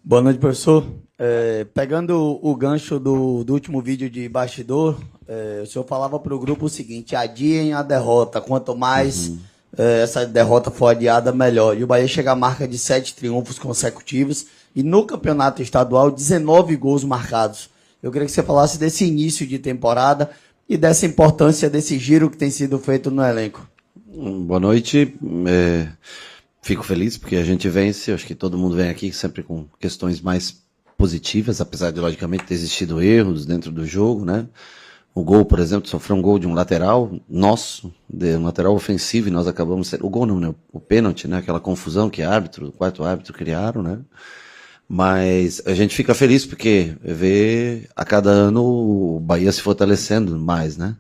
Boa noite, professor. Pegando o gancho do último vídeo de bastidor, o senhor falava para o grupo o seguinte: adiem a derrota, quanto mais essa derrota for adiada, melhor. E o Bahia chega à marca de 7 triunfos consecutivos e no campeonato estadual, 19 gols marcados. Eu queria que você falasse desse início de temporada e dessa importância desse giro que tem sido feito no elenco. Boa noite. Fico feliz porque a gente vence. Acho que todo mundo vem aqui sempre com questões mais positivas, apesar de, logicamente, ter existido erros dentro do jogo, né? O gol, por exemplo, sofreu um gol de um lateral nosso, de um lateral ofensivo, e nós acabamos... O gol não, né? O pênalti, né? Aquela confusão que o quarto árbitro criaram, né? Mas a gente fica feliz porque vê a cada ano o Bahia se fortalecendo mais, né?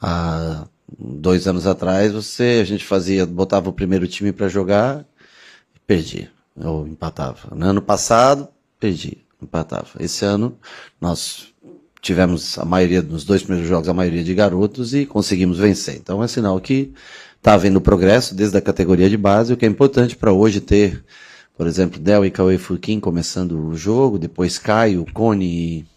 Há 2 anos atrás a gente botava o primeiro time para jogar e perdia, ou empatava. No ano passado, perdia, empatava. Esse ano nós tivemos nos 2 primeiros jogos a maioria de garotos e conseguimos vencer. Então é sinal que está havendo progresso desde a categoria de base, o que é importante para hoje ter, por exemplo, Del e Cauê Furquim começando o jogo, depois Caio, Cone e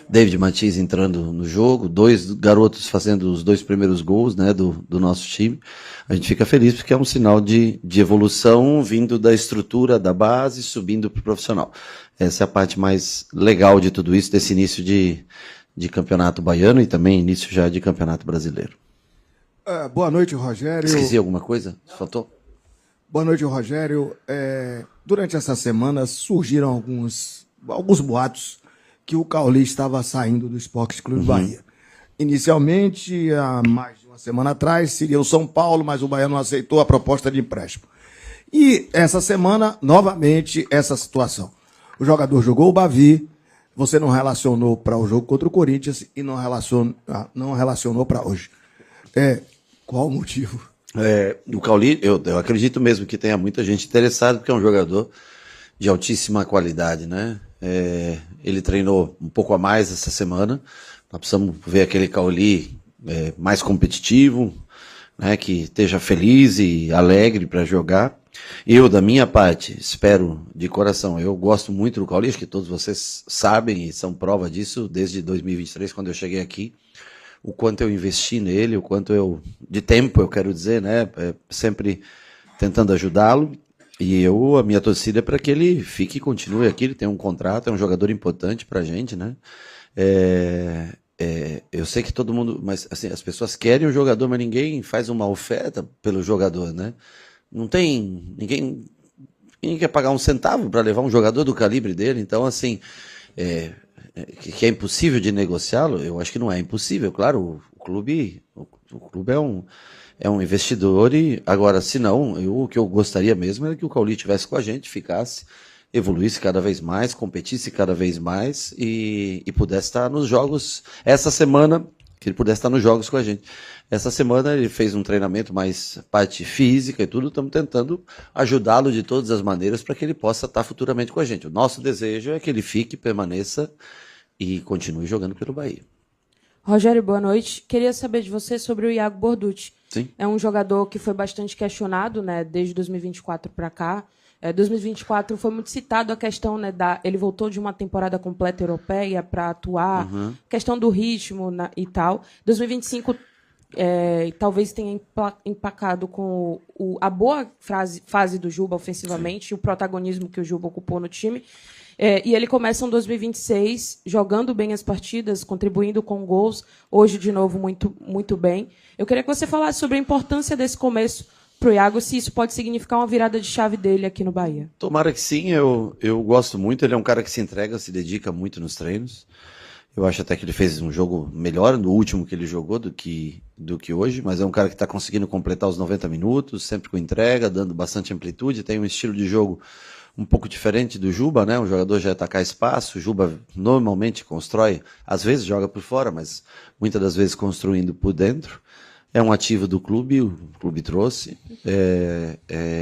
David Matias entrando no jogo, 2 garotos fazendo os 2 primeiros gols, né, do nosso time. A gente fica feliz porque é um sinal de evolução vindo da estrutura da base, subindo para o profissional. Essa é a parte mais legal de tudo isso, desse início de campeonato baiano e também início já de campeonato brasileiro. Boa noite, Rogério. Esqueci alguma coisa? Faltou? Boa noite, Rogério. Durante essa semana surgiram alguns boatos que o Cauli estava saindo do Esporte Clube Bahia. Inicialmente, há mais de uma semana atrás, seria o São Paulo, mas o Bahia não aceitou a proposta de empréstimo. E essa semana, novamente, essa situação. O jogador jogou o Bavi, você não relacionou para o jogo contra o Corinthians e não relacionou para hoje. Qual o motivo? O Cauli, eu acredito mesmo que tenha muita gente interessada, porque é um jogador de altíssima qualidade, né? Ele treinou um pouco a mais essa semana. Nós precisamos ver aquele Cauli mais competitivo, né, que esteja feliz e alegre para jogar. Eu, da minha parte, espero de coração, eu gosto muito do Cauli, acho que todos vocês sabem e são prova disso desde 2023, quando eu cheguei aqui, o quanto eu investi nele, o quanto de tempo eu quero dizer, né, sempre tentando ajudá-lo. E a minha torcida é para que ele fique e continue aqui, ele tem um contrato, é um jogador importante pra gente, né? Eu sei que todo mundo, mas assim, as pessoas querem o jogador, mas ninguém faz uma oferta pelo jogador, né? Não tem, ninguém quer pagar um centavo para levar um jogador do calibre dele, então assim, que é impossível de negociá-lo, eu acho que não é impossível, claro, o clube é um investidor e, agora, se não, o que eu gostaria mesmo era que o Cauli estivesse com a gente, ficasse, evoluísse cada vez mais, competisse cada vez mais e pudesse estar nos jogos, essa semana, que ele pudesse estar nos jogos com a gente. Essa semana ele fez um treinamento mais parte física e tudo, estamos tentando ajudá-lo de todas as maneiras para que ele possa estar futuramente com a gente. O nosso desejo é que ele fique, permaneça e continue jogando pelo Bahia. Rogério, boa noite. Queria saber de você sobre o Iago Borducci. Sim. É um jogador que foi bastante questionado, né, desde 2024 para cá. 2024 foi muito citado a questão, né, ele voltou de uma temporada completa europeia para atuar, questão do ritmo e tal. 2025 talvez tenha empacado com a boa fase do Juba ofensivamente, e o protagonismo que o Juba ocupou no time. E ele começa em 2026 jogando bem as partidas, contribuindo com gols, hoje de novo muito, muito bem. Eu queria que você falasse sobre a importância desse começo para o Iago, se isso pode significar uma virada de chave dele aqui no Bahia. Tomara que sim, eu gosto muito, ele é um cara que se entrega, se dedica muito nos treinos. Eu acho até que ele fez um jogo melhor no último que ele jogou do que hoje, mas é um cara que está conseguindo completar os 90 minutos, sempre com entrega, dando bastante amplitude, tem um estilo de jogo um pouco diferente do Juba, né? Um jogador já atacar espaço, o Juba normalmente constrói, às vezes joga por fora, mas muitas das vezes construindo por dentro. É um ativo do clube, o clube trouxe,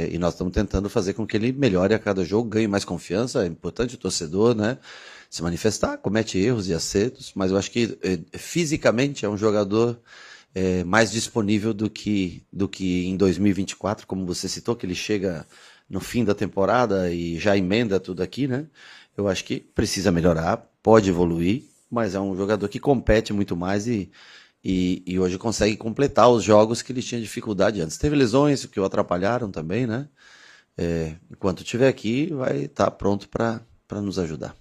e nós estamos tentando fazer com que ele melhore a cada jogo, ganhe mais confiança. É importante o torcedor, né, se manifestar, comete erros e acertos, mas eu acho que fisicamente é um jogador mais disponível do que em 2024, como você citou, que ele chega no fim da temporada e já emenda tudo aqui, né? Eu acho que precisa melhorar, pode evoluir, mas é um jogador que compete muito mais e hoje consegue completar os jogos que ele tinha dificuldade antes. Teve lesões que o atrapalharam também, né? Enquanto estiver aqui, vai estar pronto para nos ajudar.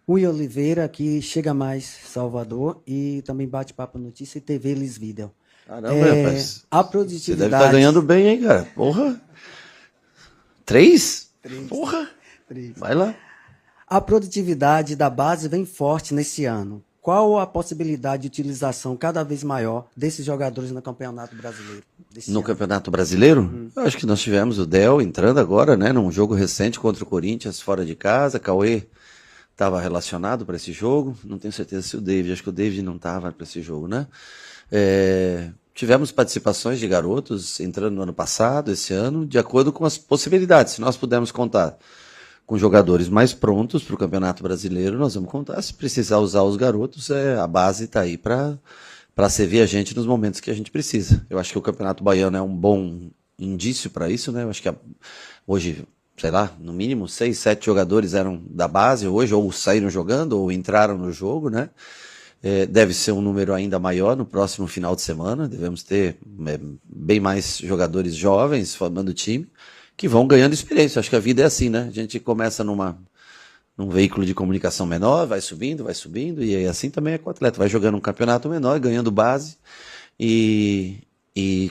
Rui Oliveira, que chega mais Salvador e também bate papo notícia e TV Lisvídeo. Caramba, rapaz. A Você produtividade... deve estar ganhando bem, hein, cara? Porra! 3? Porra! 3. Vai lá. A produtividade da base vem forte nesse ano. Qual a possibilidade de utilização cada vez maior desses jogadores no Campeonato Brasileiro? No Campeonato Brasileiro? Eu acho que nós tivemos o Del entrando agora, né, num jogo recente contra o Corinthians fora de casa. Cauê estava relacionado para esse jogo. Não tenho certeza se o David, acho que o David não estava para esse jogo, né? Tivemos participações de garotos entrando no ano passado, esse ano, de acordo com as possibilidades. Se nós pudermos contar com jogadores mais prontos para o Campeonato Brasileiro, nós vamos contar. Se precisar usar os garotos, a base está aí para servir a gente nos momentos que a gente precisa. Eu acho que o Campeonato Baiano é um bom indício para isso, né? Eu acho que hoje, sei lá, no mínimo 6, 7 jogadores eram da base hoje, ou saíram jogando, ou entraram no jogo, né? Deve ser um número ainda maior no próximo final de semana. Devemos ter bem mais jogadores jovens formando time, que vão ganhando experiência. Acho que a vida é assim, né? A gente começa num veículo de comunicação menor, vai subindo, e aí assim também é com o atleta. Vai jogando um campeonato menor, ganhando base, e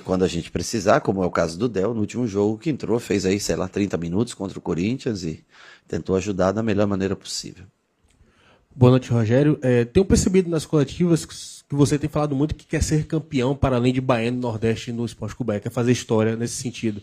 quando a gente precisar, como é o caso do Del, no último jogo que entrou, fez aí, sei lá, 30 minutos contra o Corinthians e tentou ajudar da melhor maneira possível. Boa noite, Rogério. Tenho percebido nas coletivas que você tem falado muito que quer ser campeão para além de Baiano e Nordeste no Esporte Clube, quer fazer história nesse sentido.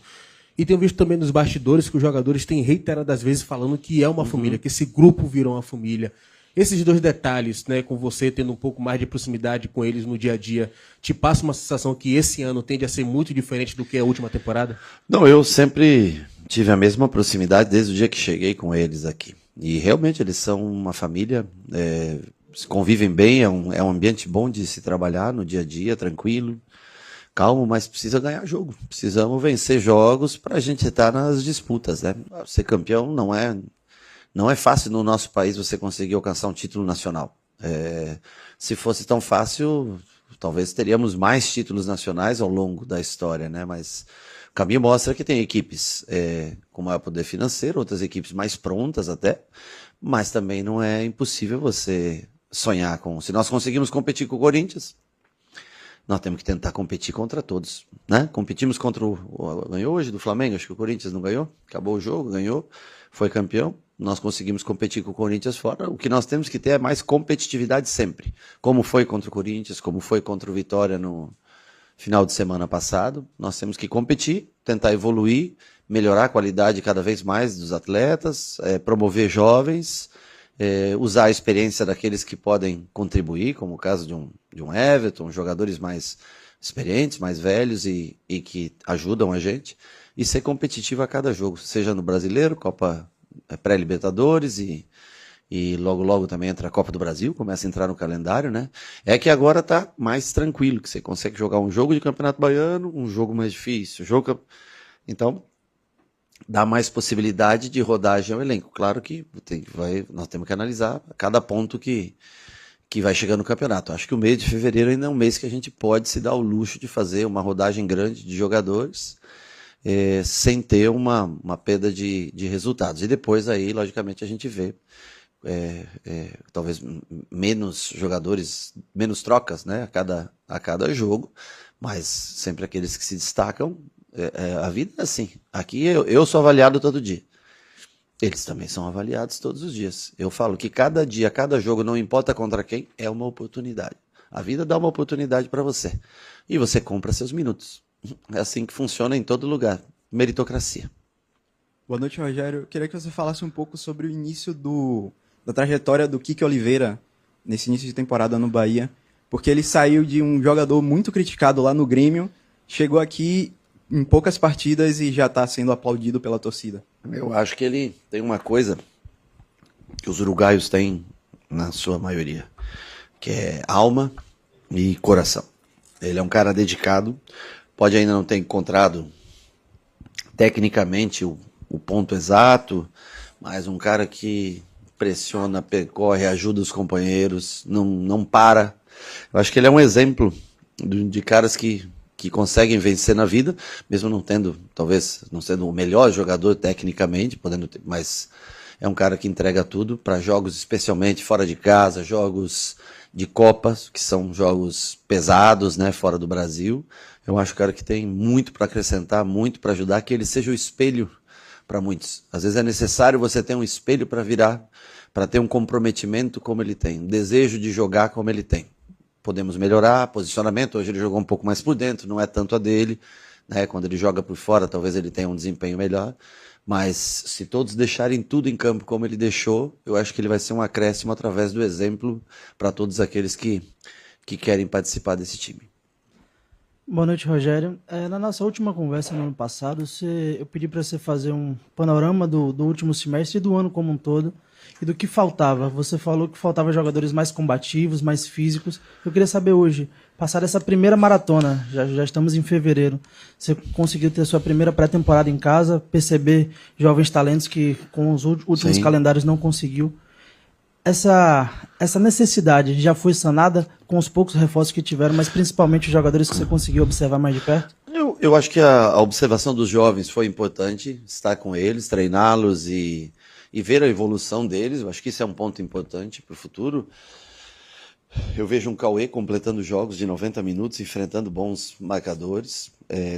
E tenho visto também nos bastidores que os jogadores têm reiteradas vezes falando que é uma família, que esse grupo virou uma família. Esses dois detalhes, né, com você tendo um pouco mais de proximidade com eles no dia a dia, te passa uma sensação que esse ano tende a ser muito diferente do que a última temporada? Não, eu sempre tive a mesma proximidade desde o dia que cheguei com eles aqui. E realmente eles são uma família, convivem bem, é um ambiente bom de se trabalhar no dia a dia, tranquilo, calmo, mas precisa ganhar jogo. Precisamos vencer jogos para a gente estar nas disputas, né? Ser campeão não é fácil no nosso país você conseguir alcançar um título nacional. Se fosse tão fácil, talvez teríamos mais títulos nacionais ao longo da história, né? Mas o caminho mostra que tem equipes com maior poder financeiro, outras equipes mais prontas até, mas também não é impossível você sonhar com... Se nós conseguimos competir com o Corinthians, nós temos que tentar competir contra todos, né? Competimos contra ganhou hoje do Flamengo, acho que o Corinthians não ganhou, acabou o jogo, ganhou, foi campeão. Nós conseguimos competir com o Corinthians fora. O que nós temos que ter é mais competitividade sempre. Como foi contra o Corinthians, como foi contra o Vitória no final de semana passado. Nós temos que competir, tentar evoluir, melhorar a qualidade cada vez mais dos atletas, promover jovens, usar a experiência daqueles que podem contribuir, como o caso de um Everton, jogadores mais experientes, mais velhos e que ajudam a gente, e ser competitivo a cada jogo, seja no Brasileiro, Copa pré-Libertadores e logo também entra a Copa do Brasil, começa a entrar no calendário, né? É que agora tá mais tranquilo, que você consegue jogar um jogo de Campeonato Baiano, um jogo mais difícil, então dá mais possibilidade de rodagem ao elenco. Claro que nós temos que analisar cada ponto que vai chegando no campeonato. Acho que o mês de fevereiro ainda é um mês que a gente pode se dar o luxo de fazer uma rodagem grande de jogadores, sem ter uma perda de resultados. E depois aí, logicamente, a gente vê talvez menos jogadores, menos trocas, né, a cada jogo, mas sempre aqueles que se destacam. A vida é assim. Aqui eu sou avaliado todo dia. Eles também são avaliados todos os dias. Eu falo que cada dia, cada jogo, não importa contra quem, é uma oportunidade. A vida dá uma oportunidade para você. E você compra seus minutos. É assim que funciona em todo lugar. Meritocracia. Boa noite, Rogério. Eu queria que você falasse um pouco sobre o início da trajetória do Kiki Oliveira nesse início de temporada no Bahia, porque ele saiu de um jogador muito criticado lá no Grêmio, chegou aqui em poucas partidas e já está sendo aplaudido pela torcida. Eu acho que ele tem uma coisa que os uruguaios têm na sua maioria, que é alma e coração. Ele é um cara dedicado, pode ainda não ter encontrado tecnicamente o ponto exato, mas um cara que pressiona, percorre, ajuda os companheiros, não para. Eu acho que ele é um exemplo de caras que conseguem vencer na vida, mesmo não tendo, talvez, não sendo o melhor jogador tecnicamente, mas é um cara que entrega tudo para jogos, especialmente fora de casa, jogos de Copas, que são jogos pesados, né, fora do Brasil. Eu acho, cara, que tem muito para acrescentar, muito para ajudar, que ele seja o espelho para muitos. Às vezes é necessário você ter um espelho para virar, para ter um comprometimento como ele tem, um desejo de jogar como ele tem. Podemos melhorar posicionamento, hoje ele jogou um pouco mais por dentro, não é tanto a dele, né? Quando ele joga por fora, talvez ele tenha um desempenho melhor, mas se todos deixarem tudo em campo como ele deixou, eu acho que ele vai ser um acréscimo através do exemplo para todos aqueles que querem participar desse time. Boa noite, Rogério. Na nossa última conversa no ano passado, eu pedi para você fazer um panorama do último semestre e do ano como um todo e do que faltava. Você falou que faltava jogadores mais combativos, mais físicos. Eu queria saber hoje, passar essa primeira maratona, já estamos em fevereiro, você conseguiu ter sua primeira pré-temporada em casa, perceber jovens talentos que com os últimos Sim. calendários não conseguiu. Essa necessidade já foi sanada com os poucos reforços que tiveram, mas principalmente os jogadores que você conseguiu observar mais de perto? Eu acho que a observação dos jovens foi importante, estar com eles, treiná-los e ver a evolução deles. Eu acho que isso é um ponto importante para o futuro. Eu vejo um Cauê completando jogos de 90 minutos, enfrentando bons marcadores.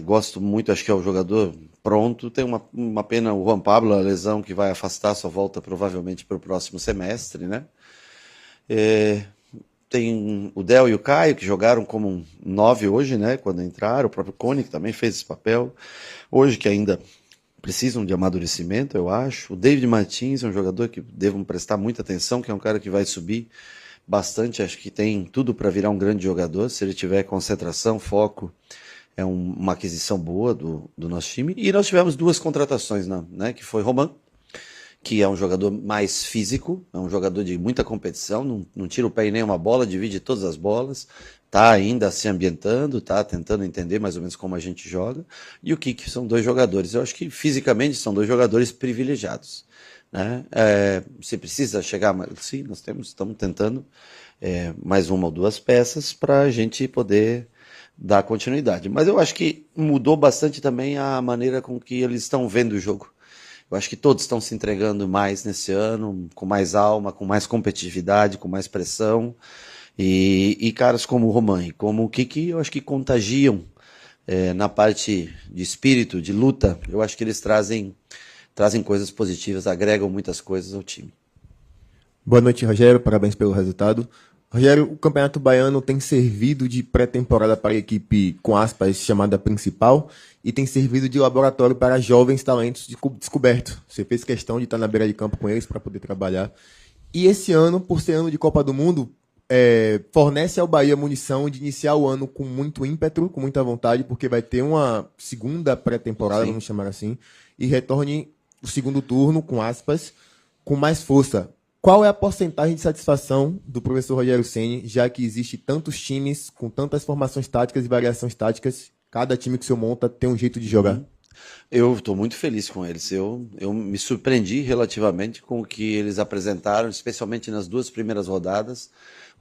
Gosto muito, acho que é o jogador pronto. Tem uma pena o Juan Pablo, a lesão que vai afastar, só volta provavelmente para o próximo semestre, né? Tem o Del e o Caio, que jogaram como um 9 hoje, né? Quando entraram. O próprio Cone, que também fez esse papel. Hoje, que ainda precisam de amadurecimento, eu acho. O David Martins é um jogador que devam prestar muita atenção, que é um cara que vai subir bastante, acho que tem tudo para virar um grande jogador, se ele tiver concentração, foco, é uma aquisição boa do nosso time. E nós tivemos duas contratações, né, que foi Roman, que é um jogador mais físico, é um jogador de muita competição, não tira o pé em nenhuma bola, divide todas as bolas, tá ainda se ambientando, tá tentando entender mais ou menos como a gente joga, e o Kiki são dois jogadores. Eu acho que fisicamente são dois jogadores privilegiados. Né? Se precisa chegar, sim, nós estamos tentando mais uma ou duas peças para a gente poder dar continuidade. Mas eu acho que mudou bastante também a maneira com que eles estão vendo o jogo. Eu acho que todos estão se entregando mais nesse ano, com mais alma, com mais competitividade, com mais pressão. E caras como o Roman e como o Kiki, eu acho que contagiam na parte de espírito, de luta. Eu acho que eles trazem coisas positivas, agregam muitas coisas ao time. Boa noite, Rogério. Parabéns pelo resultado. Rogério, o Campeonato Baiano tem servido de pré-temporada para a equipe, com aspas, chamada principal, e tem servido de laboratório para jovens talentos descobertos. Você fez questão de estar na beira de campo com eles para poder trabalhar. E esse ano, por ser ano de Copa do Mundo, fornece ao Bahia munição de iniciar o ano com muito ímpeto, com muita vontade, porque vai ter uma segunda pré-temporada, vamos chamar assim, e retorne o segundo turno, com aspas, com mais força. Qual é a porcentagem de satisfação do professor Rogério Ceni, já que existe tantos times com tantas formações táticas e variações táticas, cada time que o senhor monta tem um jeito de jogar? Eu estou muito feliz com eles. Eu me surpreendi relativamente com o que eles apresentaram, especialmente nas duas primeiras rodadas,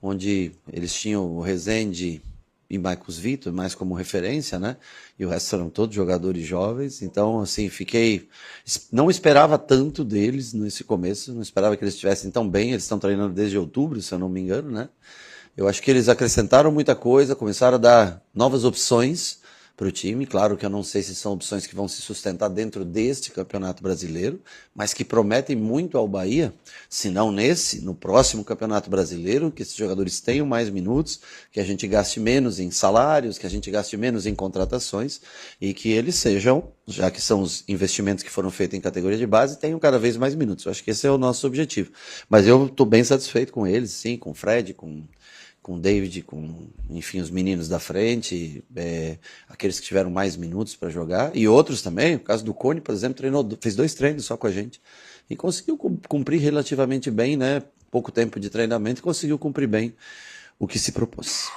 onde eles tinham o Rezende e Marcos Vitor, mais como referência, né? E o resto eram todos jogadores jovens. Então, assim, não esperava tanto deles nesse começo, não esperava que eles estivessem tão bem. Eles estão treinando desde outubro, se eu não me engano, né? Eu acho que eles acrescentaram muita coisa, começaram a dar novas opções para o time. Claro que eu não sei se são opções que vão se sustentar dentro deste Campeonato Brasileiro, mas que prometem muito ao Bahia, se não no próximo Campeonato Brasileiro, que esses jogadores tenham mais minutos, que a gente gaste menos em salários, que a gente gaste menos em contratações e que eles sejam, já que são os investimentos que foram feitos em categoria de base, tenham cada vez mais minutos. Eu acho que esse é o nosso objetivo. Mas eu estou bem satisfeito com eles, sim, com o Fred, com o David, enfim, os meninos da frente, aqueles que tiveram mais minutos para jogar, e outros também. O caso do Cone, por exemplo, fez 2 treinos só com a gente e conseguiu cumprir relativamente bem, né? Pouco tempo de treinamento, e conseguiu cumprir bem o que se propôs.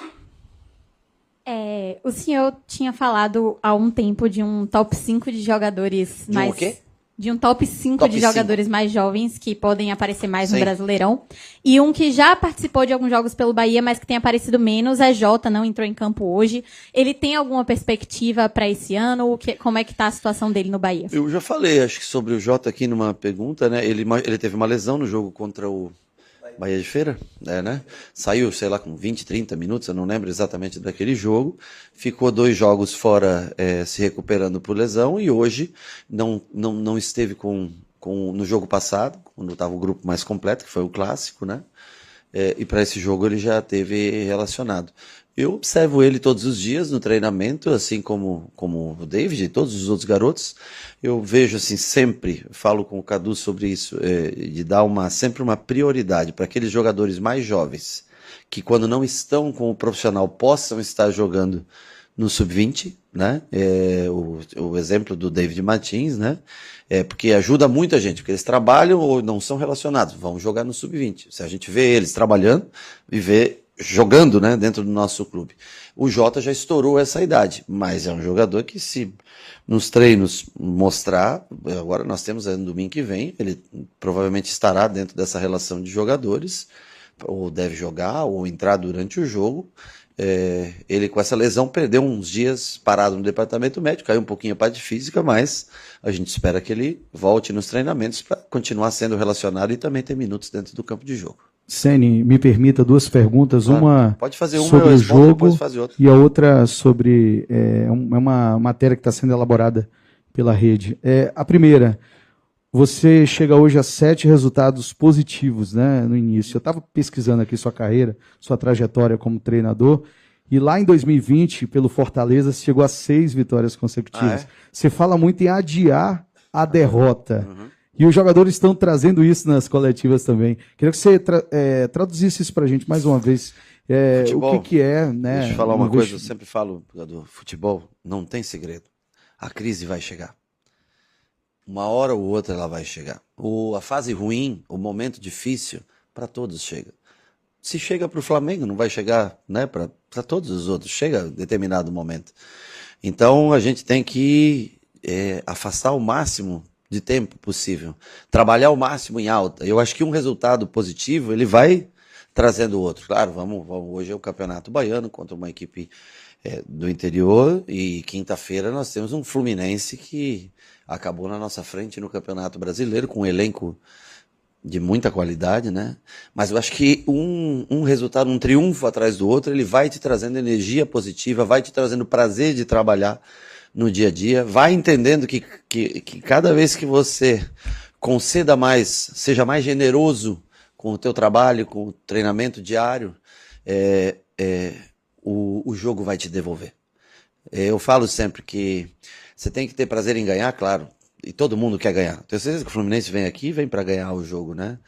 O senhor tinha falado há um tempo de um top 5 de jogadores De um o quê? De um top 5 Top de 5. jogadores mais jovens que podem aparecer mais no Sim. Brasileirão. E um que já participou de alguns jogos pelo Bahia, mas que tem aparecido menos, é Jota, não entrou em campo hoje. Ele tem alguma perspectiva para esse ano? Como é que tá a situação dele no Bahia? Eu já falei, acho que sobre o Jota aqui numa pergunta, né? Ele teve uma lesão no jogo contra o Bahia de Feira, né? Saiu, sei lá, com 20, 30 minutos, eu não lembro exatamente daquele jogo. Ficou 2 jogos fora, se recuperando por lesão, e hoje não esteve no jogo passado, quando estava o grupo mais completo, que foi o clássico, né? E para esse jogo ele já teve relacionado. Eu observo ele todos os dias no treinamento, assim como o David e todos os outros garotos. Eu vejo assim sempre, falo com o Cadu sobre isso, de dar sempre uma prioridade para aqueles jogadores mais jovens, que quando não estão com o profissional possam estar jogando no sub-20, né? O exemplo do David Martins, né? Porque ajuda muita gente, porque eles trabalham ou não são relacionados, vão jogar no sub-20. Se a gente vê eles trabalhando e vê jogando, né, dentro do nosso clube. O Jota já estourou essa idade, mas é um jogador que, se nos treinos mostrar, agora nós temos no domingo que vem, ele provavelmente estará dentro dessa relação de jogadores, ou deve jogar, ou entrar durante o jogo. Ele com essa lesão perdeu uns dias parado no departamento médico, caiu um pouquinho a parte física, mas a gente espera que ele volte nos treinamentos para continuar sendo relacionado e também ter minutos dentro do campo de jogo. Sene, me permita 2 perguntas, Claro. uma Pode fazer uma, sobre eu o respondo, jogo depois faz outra. e a outra sobre uma matéria que está sendo elaborada pela rede. A primeira, você chega hoje a 7 resultados positivos, né, no início. Eu estava pesquisando aqui sua carreira, sua trajetória como treinador, e lá em 2020, pelo Fortaleza, você chegou a 6 vitórias consecutivas. Você fala muito em adiar a derrota. E os jogadores estão trazendo isso nas coletivas também. Queria que você traduzisse isso para a gente mais uma vez. O que é, né? Deixa eu falar uma coisa, eu sempre falo do futebol, não tem segredo. A crise vai chegar. Uma hora ou outra ela vai chegar. A fase ruim, o momento difícil, para todos chega. Se chega para o Flamengo, não vai chegar, né, para todos os outros. Chega em determinado momento. Então a gente tem que afastar o máximo de tempo possível, trabalhar o máximo em alta. Eu acho que um resultado positivo, ele vai trazendo outro. Claro, vamos hoje é o Campeonato Baiano contra uma equipe do interior, e quinta-feira nós temos um Fluminense que acabou na nossa frente no Campeonato Brasileiro, com um elenco de muita qualidade, né? Mas eu acho que um resultado, um triunfo atrás do outro, ele vai te trazendo energia positiva, vai te trazendo prazer de trabalhar no dia a dia, vai entendendo que cada vez que você conceda mais, seja mais generoso com o teu trabalho, com o treinamento diário, o jogo vai te devolver. Eu falo sempre que você tem que ter prazer em ganhar, claro, e todo mundo quer ganhar. Tenho certeza que o Fluminense vem aqui e vem para ganhar o jogo, né?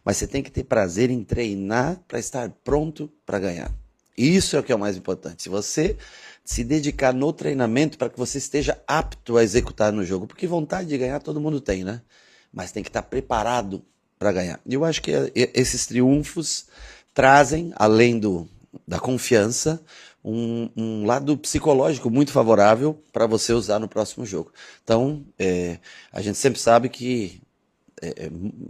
Mas você tem que ter prazer em treinar para estar pronto para ganhar. Isso é o que é o mais importante. Se você se dedicar no treinamento para que você esteja apto a executar no jogo, porque vontade de ganhar todo mundo tem, né? Mas tem que estar preparado para ganhar. E eu acho que esses triunfos trazem, além da confiança, um lado psicológico muito favorável para você usar no próximo jogo. Então, a gente sempre sabe que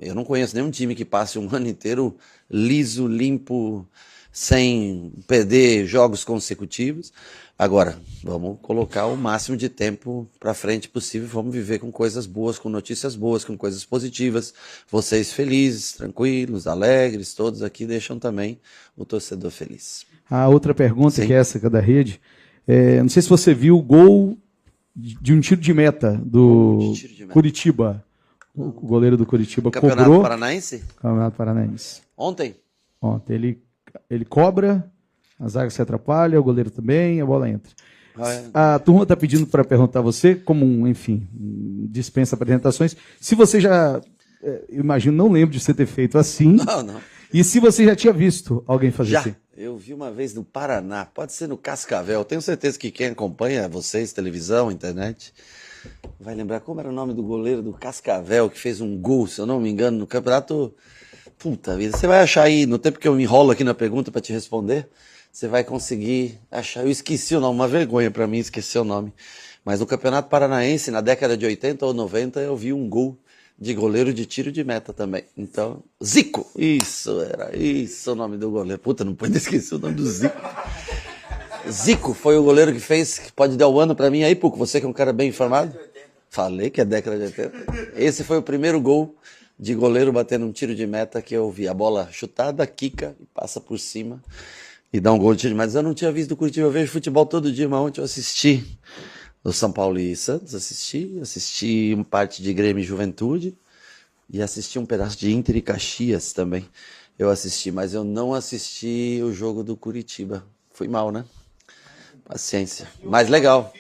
eu não conheço nenhum time que passe um ano inteiro liso, limpo, sem perder jogos consecutivos. Agora, vamos colocar o máximo de tempo para frente possível, vamos viver com coisas boas, com notícias boas, com coisas positivas, vocês felizes, tranquilos, alegres, todos aqui deixam também o torcedor feliz. A outra pergunta, Sim. que é essa que é da rede, não sei se você viu o gol de um tiro de meta do Curitiba. O goleiro do Curitiba Campeonato cobrou. Paranaense? Campeonato Paranaense. Ontem? Ontem. Ele cobra, a zaga se atrapalha, o goleiro também, a bola entra. A turma está pedindo para perguntar a você, como enfim, dispensa apresentações, se você já, imagino, não lembro de você ter feito assim. Não. E se você já tinha visto alguém fazer assim? Eu vi uma vez no Paraná, pode ser no Cascavel, tenho certeza que quem acompanha vocês, televisão, internet, vai lembrar como era o nome do goleiro do Cascavel, que fez um gol, se eu não me engano, no campeonato. Puta vida, você vai achar aí, no tempo que eu me enrolo aqui na pergunta para te responder, você vai conseguir achar. Eu esqueci o nome, uma vergonha para mim esquecer o nome. Mas no Campeonato Paranaense, na década de 80 ou 90, eu vi um gol de goleiro de tiro de meta também. Então, Zico! Era isso o nome do goleiro. Puta, não pode esquecer o nome do Zico. Zico foi o goleiro que fez, que pode dar o ano para mim aí, Puco, você que é um cara bem informado. Falei que é década de 80. Esse foi o primeiro gol de goleiro batendo um tiro de meta que eu vi. A bola chutada, quica, e passa por cima e dá um gol de tiro de meta. Mas eu não tinha visto do Curitiba, eu vejo futebol todo dia, mas ontem eu assisti o São Paulo e Santos, assisti uma parte de Grêmio e Juventude e assisti um pedaço de Inter e Caxias também. Eu assisti, mas eu não assisti o jogo do Curitiba. Fui mal, né? Paciência. Mas legal.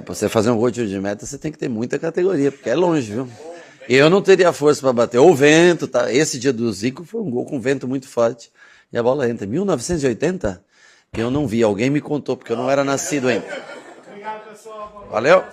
Pra você fazer um gol de tiro de meta, você tem que ter muita categoria, porque é longe, viu? Eu não teria força para bater. Ou o vento, tá? Esse dia do Zico foi um gol com vento muito forte. E a bola entra. 1980? Eu não vi. Alguém me contou, porque eu não era nascido ainda. Valeu?